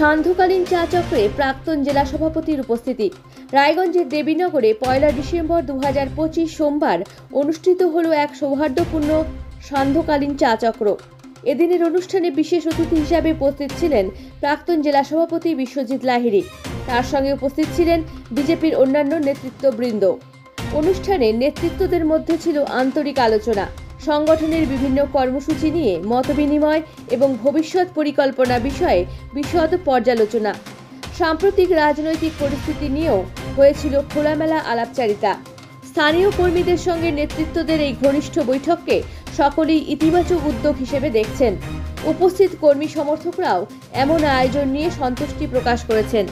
সান্ধ্যকালীন চা চক্রে প্রাক্তন জেলা সভাপতির উপস্থিতি। রায়গঞ্জের দেবীনগরে 1 ডিসেম্বর 2025 সোমবার অনুষ্ঠিত হলো এক সৌহার্দ্যপূর্ণ সান্ধ্যকালীন চা চক্র। এদিনের অনুষ্ঠানে বিশেষ অতিথি হিসাবে উপস্থিত ছিলেন প্রাক্তন জেলা সভাপতি বিশ্বজিৎ লাহিড়ী। তার সঙ্গে উপস্থিত ছিলেন বিজেপির অন্যান্য নেতৃত্ববৃন্দ। অনুষ্ঠানে নেতৃত্বদের মধ্যে ছিল আন্তরিক আলোচনা, সংগঠনের বিভিন্ন কর্মসূচি নিয়ে মতবিনিময় এবং ভবিষ্যৎ পরিকল্পনা বিষয়ে বিশদ পর্যালোচনা। সাম্প্রতিক রাজনৈতিক পরিস্থিতি নিয়েও হয়েছিল খোলামেলা আলাপচারিতা। স্থানীয় কর্মীদের সঙ্গে নেতৃত্বদের এই ঘনিষ্ঠ বৈঠককে সকলেই ইতিবাচক উদ্যোগ হিসেবে দেখছেন। উপস্থিত কর্মী সমর্থকরাও এমন আয়োজন নিয়ে সন্তুষ্টি প্রকাশ করেছেন।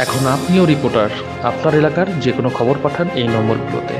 এখন আপনিও রিপোর্টার, আপনার এলাকার যে কোনো খবর পাঠান এই নম্বরগুলোতে।